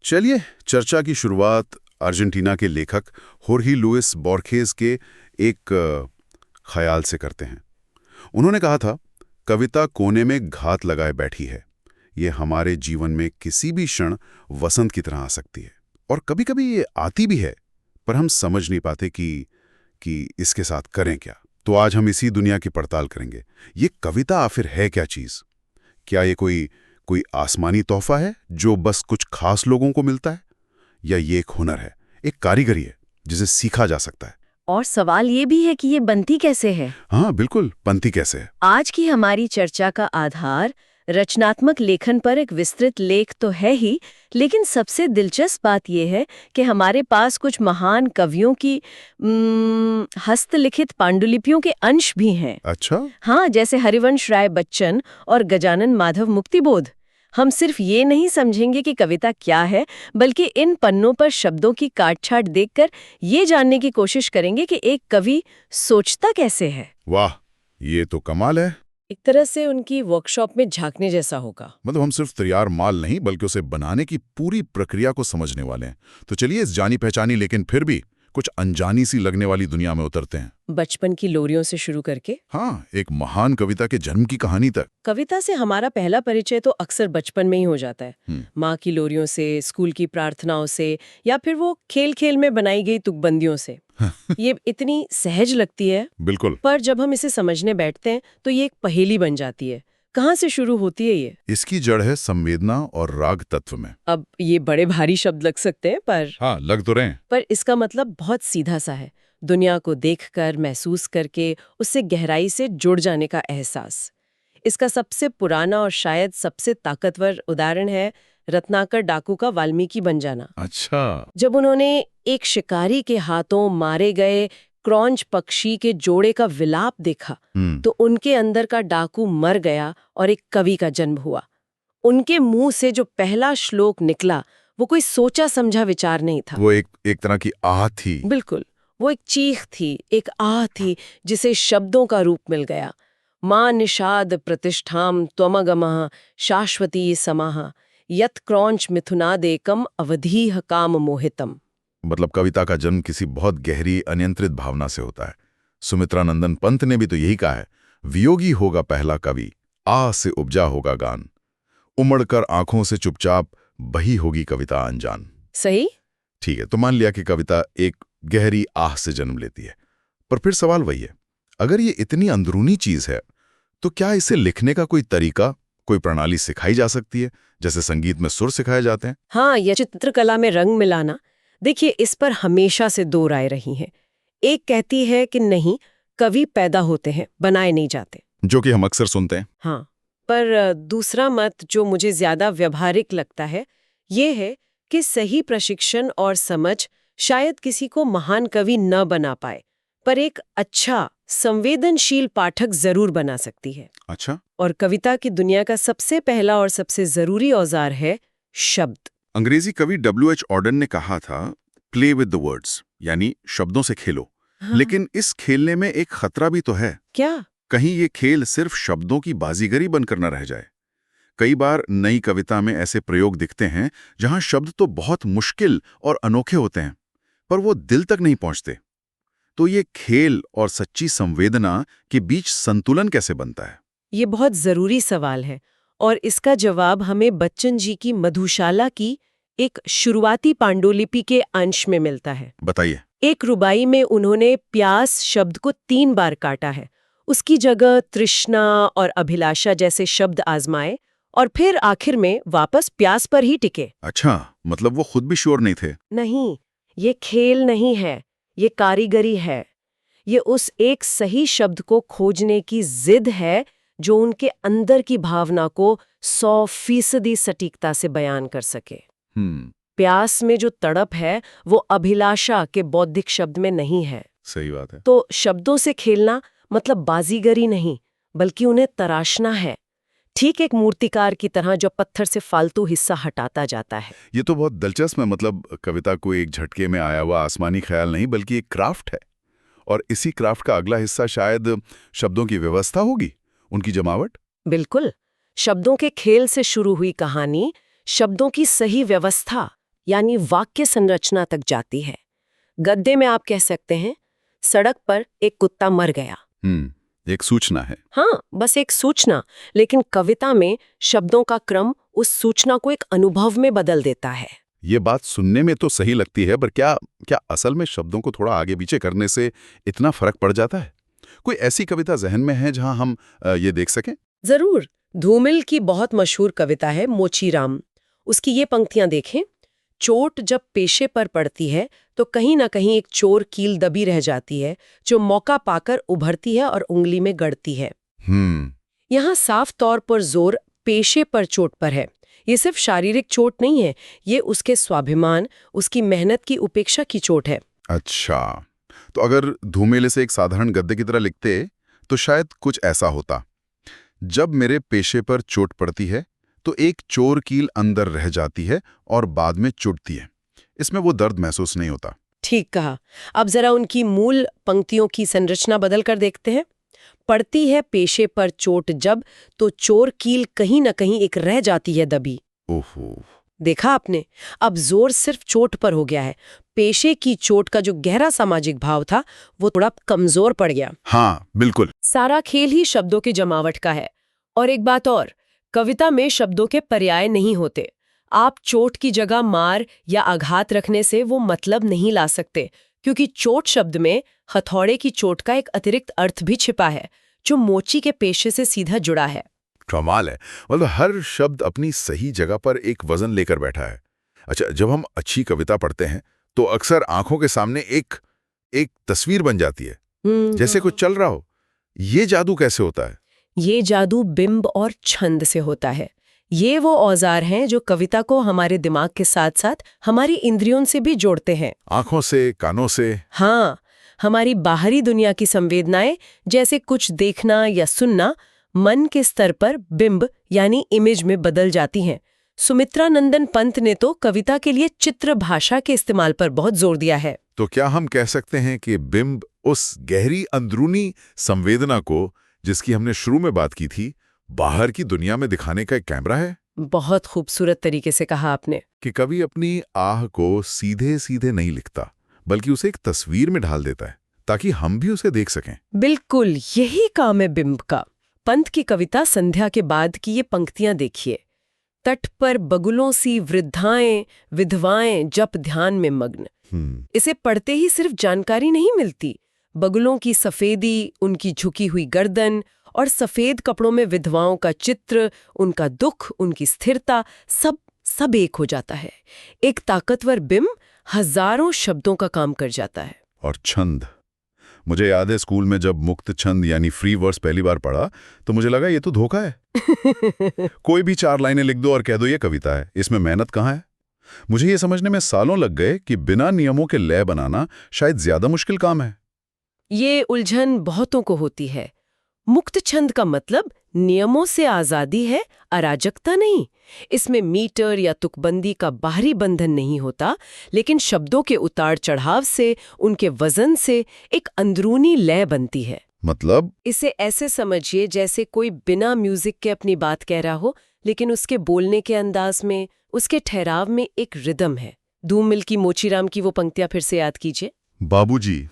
चलिए चर्चा की शुरुआत अर्जेंटीना के लेखक होर्ही लुइस बोर्खेस के एक ख्याल से करते हैं। उन्होंने कहा था, कविता कोने में घात लगाए बैठी है। ये हमारे जीवन में किसी भी क्षण वसंत की तरह आ सकती है, और कभी-कभी ये आती भी है, पर हम समझ नहीं पाते कि इसके साथ करें क्या। तो आज हम इसी दुनिया की पड़ताल करेंगे। ये कविता आखिर है क्या चीज़? क्या ये कोई आसमानी तोहफा है जो बस कुछ खास लोगों को मिलता है, या ये एक हुनर है, एक कारीगरी है जिसे सीखा जा सकता है? और सवाल ये भी है कि ये बनती कैसे है। हाँ बिल्कुल, बनती कैसे है। आज की हमारी चर्चा का आधार रचनात्मक लेखन पर एक विस्तृत लेख तो है ही, लेकिन सबसे दिलचस्प बात यह है कि हमारे पास कुछ महान कवियों की हस्तलिखित पांडुलिपियों के अंश भी हैं। अच्छा। हाँ, जैसे हरिवंश राय बच्चन और गजानन माधव मुक्तिबोध। हम सिर्फ ये नहीं समझेंगे कि कविता क्या है, बल्कि इन पन्नों पर शब्दों की काट-छाट देखकर ये जानने की कोशिश करेंगे कि एक कवि सोचता कैसे है। वाह, ये तो कमाल है। एक तरह से उनकी वर्कशॉप में झांकने जैसा होगा। मतलब हम सिर्फ तैयार माल नहीं, बल्कि उसे बनाने की पूरी प्रक्रिया को समझने वाले हैं। तो चलिए इस जानी पहचानी लेकिन फिर भी कुछ अनजानी सी लगने वाली दुनिया में उतरते हैं। बचपन की लोरियों से शुरू करके हाँ, एक महान कविता के जन्म की कहानी तक। कविता से हमारा पहला परिचय तो अक्सर बचपन में ही हो जाता है। माँ की लोरियों से, स्कूल की प्रार्थनाओं से, या फिर वो खेल खेल में बनाई गई तुकबंदियों से। ये इतनी सहज लगती है। बिल्कुल। पर जब हम इसे समझने बैठते हैं तो ये एक पहेली बन जाती है। कहाँ से शुरू होती है ये? इसकी जड़ है संवेदना और राग तत्व में। अब ये बड़े भारी शब्द लग सकते हैं, पर हाँ, लग तो रहे हैं। पर इसका मतलब बहुत सीधा सा है। दुनिया को देखकर, महसूस करके उससे गहराई से जुड़ जाने का एहसास। इसका सबसे पुराना और शायद सबसे ताकतवर उदाहरण है रत्नाकर डाकू का वाल्मीकि बन जाना। अच्छा। जब उन्होंने एक शिकारी के हाथों मारे गए क्रॉंच पक्षी के जोड़े का विलाप देखा, तो उनके अंदर का डाकू मर गया और एक कवि का जन्म हुआ। उनके मुंह से जो पहला श्लोक निकला, वो कोई सोचा समझा विचार नहीं था। वो एक तरह की आह थी। बिल्कुल, वो एक चीख थी, एक आह थी, जिसे शब्दों का रूप मिल गया। मां निषाद प्रतिष्ठाम त्वमगमः शाश्वती समाह यत क्रौंच मिथुनादेकम अवधीह काम मोहितम। मतलब कविता का जन्म किसी बहुत गहरी अनियंत्रित भावना से होता है। सुमित्रा नंदन पंत ने भी तो यही कहा है, वियोगी होगा पहला कवि, आह से उपजा होगा गान, उमड़कर आंखों से चुपचाप बही होगी कविता अनजान। सही। ठीक है, तो मान लिया कि कविता एक गहरी आह से जन्म लेती है, पर फिर सवाल वही है, अगर ये इतनी अंदरूनी चीज है, तो क्या इसे लिखने का कोई तरीका, कोई प्रणाली सिखाई जा सकती है, जैसे संगीत में सुर सिखाए जाते हैं? हाँ, या चित्रकला में रंग मिलाना। देखिए, इस पर हमेशा से दो राय रही हैं। एक कहती है कि नहीं, कवि पैदा होते हैं, बनाए नहीं जाते, जो कि हम अक्सर सुनते हैं। हाँ, पर दूसरा मत जो मुझे ज्यादा व्यवहारिक लगता है, ये है कि सही प्रशिक्षण और समझ शायद किसी को महान कवि न बना पाए, पर एक अच्छा संवेदनशील पाठक जरूर बना सकती है। अच्छा। और कविता की दुनिया का सबसे पहला और सबसे जरूरी औजार है शब्द। अंग्रेजी कवि W.H. ऑर्डन ने कहा था, प्ले विद द वर्ड्स, यानी शब्दों से खेलो। हाँ। लेकिन इस खेलने में एक खतरा भी तो है। क्या? कहीं ये खेल सिर्फ शब्दों की बाजीगरी बनकर न रह जाए। कई बार नई कविता में ऐसे प्रयोग दिखते हैं जहां शब्द तो बहुत मुश्किल और अनोखे होते हैं, पर वो दिल तक नहीं पहुंचते। तो ये खेल और सच्ची संवेदना के बीच संतुलन कैसे बनता है? ये बहुत जरूरी सवाल है, और इसका जवाब हमें बच्चन जी की मधुशाला की एक शुरुआती पांडुलिपि के अंश में मिलता है। बताइए। एक रुबाई में उन्होंने प्यास शब्द को 3 बार काटा है। उसकी जगह तृष्णा और अभिलाषा जैसे शब्द आजमाए, और फिर आखिर में वापस प्यास पर ही टिके। अच्छा, मतलब वो खुद भी श्योर नहीं थे। नहीं, ये खेल नहीं है, ये कारीगरी है। ये उस एक सही शब्द को खोजने की जिद है जो उनके अंदर की भावना को 100% सटीकता से बयान कर सके। प्यास में जो तड़प है वो अभिलाषा के बौद्धिक शब्द में नहीं है। सही बात है। तो शब्दों से खेलना मतलब बाजीगरी नहीं, बल्कि उन्हें तराशना है, ठीक एक मूर्तिकार की तरह जो पत्थर से फालतू हिस्सा हटाता जाता है। ये तो बहुत दिलचस्प है। मतलब कविता को एक झटके में आया हुआ आसमानी ख्याल नहीं, बल्कि एक क्राफ्ट है, और इसी क्राफ्ट का अगला हिस्सा शायद शब्दों की व्यवस्था होगी, उनकी जमावट। बिल्कुल, शब्दों के खेल से शुरू हुई कहानी शब्दों की सही व्यवस्था, यानी वाक्य संरचना तक जाती है। गद्य में आप कह सकते हैं, सड़क पर एक कुत्ता मर गया। एक सूचना है। हाँ, बस एक सूचना, लेकिन कविता में शब्दों का क्रम उस सूचना को एक अनुभव में बदल देता है। ये बात सुनने में तो सही लगती है, पर क्या असल में शब्दों को थोड़ा आगे पीछे करने से इतना फर्क पड़ जाता है? कोई ऐसी कविता जहन में है जहां हम ये देख सकें? जरूर। धूमिल की बहुत मशहूर कविता है मोचीराम। उसकी ये पंक्तियां देखें। चोट जब पेशे पर पड़ती है तो कहीं ना कहीं एक चोर कील दबी रह जाती है, जो मौका पाकर उभरती है और उंगली में गड़ती है। यहाँ साफ तौर पर जोर पेशे पर चोट पर है। ये सिर्फ शारीरिक चोट नहीं है, ये उसके स्वाभिमान, उसकी मेहनत की उपेक्षा की चोट है। अच्छा, तो अगर धूमिल से एक साधारण गद्य की तरह लिखते तो शायद कुछ ऐसा होता। जब मेरे पेशे पर चोट पड़ती है तो एक चोर कील अंदर रह जाती है और बाद में चुटती है। इसमें वो दर्द महसूस नहीं होता। ठीक कहा। अब जरा उनकी मूल पंक्तियों की संरचना बदल कर देखते हैं। पड़ती है पेशे पर चोट जब, तो चोर कील कहीं न कहीं एक रह जाती है दबी। ओहो, देखा आपने, अब जोर सिर्फ चोट पर हो गया है। पेशे की चोट का जो गहरा सामाजिक भाव था वो थोड़ा कमजोर पड़ गया। हाँ बिल्कुल। सारा खेल ही शब्दों की जमावट का है। और एक बात और, कविता में शब्दों के पर्याय नहीं होते। आप चोट की जगह मार या आघात रखने से वो मतलब नहीं ला सकते, क्योंकि चोट शब्द में हथौड़े की चोट का एक अतिरिक्त अर्थ भी छिपा है, जो मोची के पेशे से सीधा जुड़ा है। कमाल है, मतलब हर शब्द अपनी सही जगह पर एक वजन लेकर बैठा है। अच्छा, जब हम अच्छी कविता पढ़ते हैं तो अक्सर आंखों के सामने एक तस्वीर बन जाती है, जैसे कुछ चल रहा हो। ये जादू कैसे होता है? ये जादू बिंब और छंद से होता है। ये वो औजार हैं जो कविता को हमारे दिमाग के साथ साथ हमारी इंद्रियों से भी जोड़ते हैं। आंखों से, कानों से। हाँ, हमारी बाहरी दुनिया की संवेदनाएं, जैसे कुछ देखना या सुनना, मन के स्तर पर बिंब यानी इमेज में बदल जाती हैं। सुमित्रा नंदन पंत ने तो कविता के लिए चित्र भाषा के इस्तेमाल पर बहुत जोर दिया है। तो क्या हम कह सकते हैं कि बिंब उस गहरी अंदरूनी संवेदना को, जिसकी हमने शुरू में बात की थी, बाहर की दुनिया में दिखाने का एक कैमरा है? बहुत खूबसूरत तरीके से कहा आपने। कि कवि अपनी आह को सीधे सीधे नहीं लिखता, बल्कि उसे एक तस्वीर में ढाल देता है, ताकि हम भी उसे देख सकें। बिल्कुल, यही काम है बिंब का। पंत की कविता संध्या के बाद की ये पंक्तियां देखिए। तट पर बगुलों सी वृद्धाएं विधवाएं जप ध्यान में मग्न। इसे पढ़ते ही सिर्फ जानकारी नहीं मिलती, बगुलों की सफेदी, उनकी झुकी हुई गर्दन और सफेद कपड़ों में विधवाओं का चित्र, उनका दुख, उनकी स्थिरता, सब एक हो जाता है। एक ताकतवर बिंब हजारों शब्दों का काम कर जाता है। और छंद, मुझे याद है स्कूल में जब मुक्त छंद यानी फ्री वर्स पहली बार पढ़ा तो मुझे लगा ये तो धोखा है। कोई भी 4 लाइनें लिख दो और कह दो ये कविता है, इसमें मेहनत कहाँ है? मुझे ये समझने में सालों लग गए कि बिना नियमों के लय बनाना शायद ज्यादा मुश्किल काम है। ये उलझन बहुतों को होती है। मुक्त छंद का मतलब नियमों से आजादी है, अराजकता नहीं। इसमें मीटर या तुकबंदी का बाहरी बंधन नहीं होता, लेकिन शब्दों के उतार चढ़ाव से, उनके वजन से एक अंदरूनी लय बनती है। मतलब? इसे ऐसे समझिए जैसे कोई बिना म्यूजिक के अपनी बात कह रहा हो, लेकिन उसके बोलने के अंदाज में, उसके ठहराव में एक रिदम है। धूमिल की मोचीराम की वो पंक्तियां फिर से याद कीजिए। बाबूजी,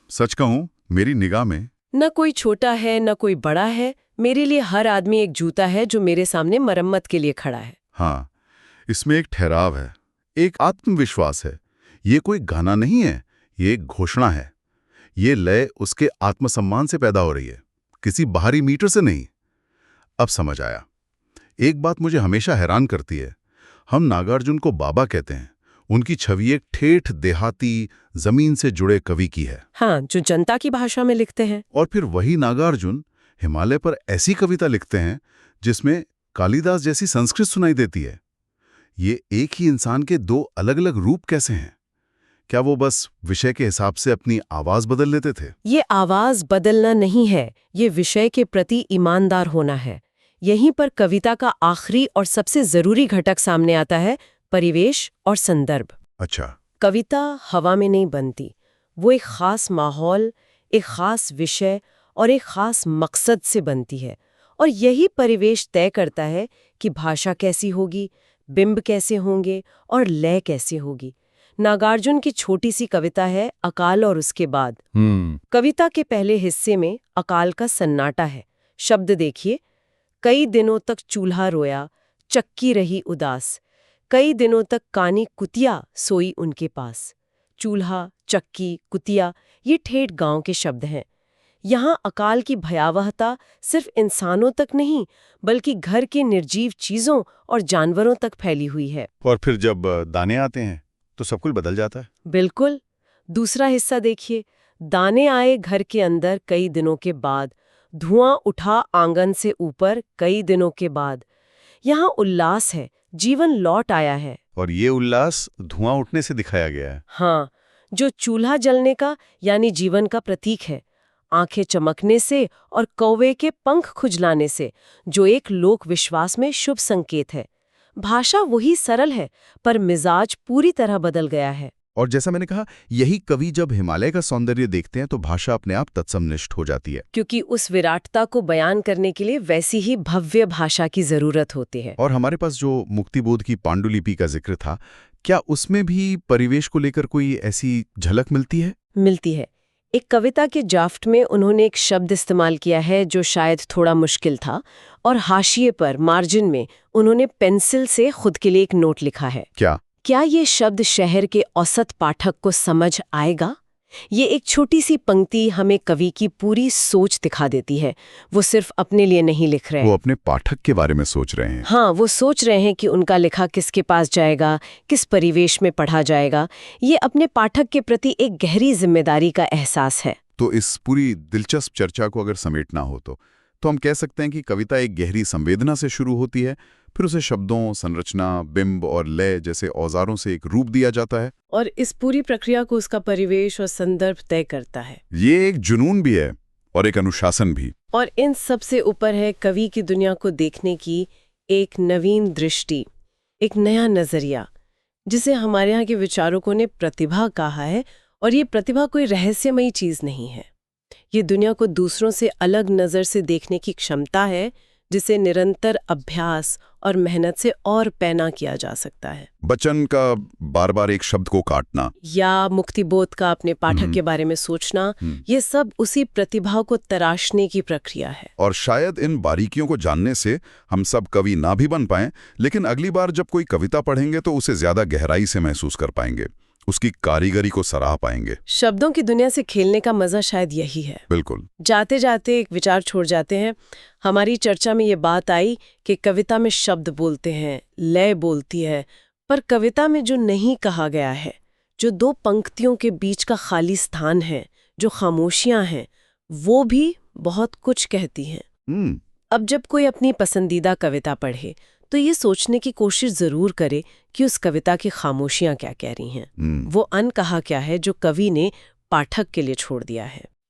सच कहूं, मेरी निगाह में न कोई छोटा है न कोई बड़ा है, मेरे लिए हर आदमी एक जूता है जो मेरे सामने मरम्मत के लिए खड़ा है। हाँ, इसमें एक ठहराव है, एक आत्मविश्वास है। ये कोई गाना नहीं है, ये एक घोषणा है। ये लय उसके आत्मसम्मान से पैदा हो रही है, किसी बाहरी मीटर से नहीं। अब समझ आया। एक बात मुझे हमेशा हैरान करती है, हम नागार्जुन को बाबा कहते हैं, उनकी छवि एक ठेठ देहाती, जमीन से जुड़े कवि की है। हाँ, जो जनता की भाषा में लिखते हैं। और फिर वही नागार्जुन हिमालय पर ऐसी कविता लिखते हैं जिसमें कालिदास जैसी संस्कृत सुनाई देती है। ये एक ही इंसान के 2 अलग अलग रूप कैसे हैं? क्या वो बस विषय के हिसाब से अपनी आवाज बदल लेते थे? ये आवाज बदलना नहीं है, ये विषय के प्रति ईमानदार होना है। यहीं पर कविता का आखिरी और सबसे जरूरी घटक सामने आता है, परिवेश और संदर्भ। अच्छा। कविता हवा में नहीं बनती, वो एक खास माहौल, एक खास विषय और एक खास मकसद से बनती है। और यही परिवेश तय करता है कि भाषा कैसी होगी, बिंब कैसे होंगे और लय कैसे होगी। नागार्जुन की छोटी सी कविता है अकाल और उसके बाद। कविता के पहले हिस्से में अकाल का सन्नाटा है। शब्द देखिए, कई दिनों तक चूल्हा रोया, चक्की रही उदास, कई दिनों तक कानी कुतिया सोई उनके पास। चूल्हा, चक्की, कुतिया ये ठेठ गांव के शब्द हैं। यहाँ अकाल की भयावहता सिर्फ इंसानों तक नहीं बल्कि घर के निर्जीव चीजों और जानवरों तक फैली हुई है। और फिर जब दाने आते हैं तो सब कुछ बदल जाता है। बिल्कुल। दूसरा हिस्सा देखिए, दाने आए घर के अंदर कई दिनों के बाद, धुआं उठा आंगन से ऊपर कई दिनों के बाद। यहाँ उल्लास है, जीवन लौट आया है। और ये उल्लास धुआं उठने से दिखाया गया है। हाँ, जो चूल्हा जलने का यानी जीवन का प्रतीक है, आंखें चमकने से और कौवे के पंख खुजलाने से, जो एक लोक विश्वास में शुभ संकेत है। भाषा वही सरल है पर मिजाज पूरी तरह बदल गया है। और जैसा मैंने कहा, यही कवि जब हिमालय का सौंदर्य देखते हैं तो भाषा अपने आप तत्समनिष्ठ हो जाती है, क्योंकि उस विराटता को बयान करने के लिए वैसी ही भव्य भाषा की जरूरत होती है। और हमारे पास जो मुक्तिबोध की पांडुलिपि का जिक्र था, क्या उसमें भी परिवेश को लेकर कोई ऐसी झलक मिलती है? मिलती है। एक कविता के ड्राफ्ट में उन्होंने एक शब्द इस्तेमाल किया है जो शायद थोड़ा मुश्किल था, और हाशिए पर मार्जिन में उन्होंने पेंसिल से खुद के लिए एक नोट लिखा है। क्या ये शब्द शहर के औसत पाठक को समझ आएगा? ये एक छोटी सी पंक्ति हमें कवि की पूरी सोच दिखा देती है। वो सिर्फ अपने लिए नहीं लिख रहे हैं, वो अपने पाठक के बारे में सोच रहे हैं। हाँ, वो सोच रहे हैं कि उनका लिखा किसके पास जाएगा, किस परिवेश में पढ़ा जाएगा। ये अपने पाठक के प्रति एक गहरी जिम्मेदारी का एहसास है। तो इस पूरी दिलचस्प चर्चा को अगर समेटना हो तो हम कह सकते हैं कि कविता एक गहरी संवेदना से शुरू होती है, फिर उसे शब्दों, संरचना, बिंब और लय जैसे औजारों से एक रूप दिया जाता है, और इस पूरी प्रक्रिया को उसका परिवेश और संदर्भ तय करता है। ये एक जुनून भी है और एक अनुशासन भी। और इन सब से ऊपर है कवि की दुनिया को देखने की एक नवीन दृष्टि, एक नया नजरिया, जिसे हमारे यहाँ के विचारकों ने प्रतिभा कहा है। और ये प्रतिभा कोई रहस्यमयी चीज नहीं है। ये दुनिया को दूसरों से अलग नजर से देखने की क्षमता है, जिसे निरंतर अभ्यास और मेहनत से और पैना किया जा सकता है। बचन का बार बार एक शब्द को काटना या मुक्तिबोध का अपने पाठक के बारे में सोचना, ये सब उसी प्रतिभा को तराशने की प्रक्रिया है। और शायद इन बारीकियों को जानने से हम सब कवि ना भी बन पाएं, लेकिन अगली बार जब कोई कविता पढ़ेंगे तो उसे ज्यादा गहराई से महसूस कर पाएंगे, उसकी कारीगरी को सराह पाएंगे। शब्दों की दुनिया से खेलने का मजा शायद यही है। बिल्कुल। जाते जाते एक विचार छोड़ जाते हैं। हमारी चर्चा में ये बात आई कि कविता में शब्द बोलते हैं, लय बोलती है, पर कविता में जो नहीं कहा गया है, जो दो पंक्तियों के बीच का खाली स्थान है, जो खामोशियां हैं, वो भी बहुत कुछ कहती हैं। अब जब कोई अपनी पसंदीदा कविता पढ़े तो ये सोचने की कोशिश जरूर करे कि उस कविता की खामोशियां क्या कह रही हैं, वो अनकहा क्या है जो कवि ने पाठक के लिए छोड़ दिया है।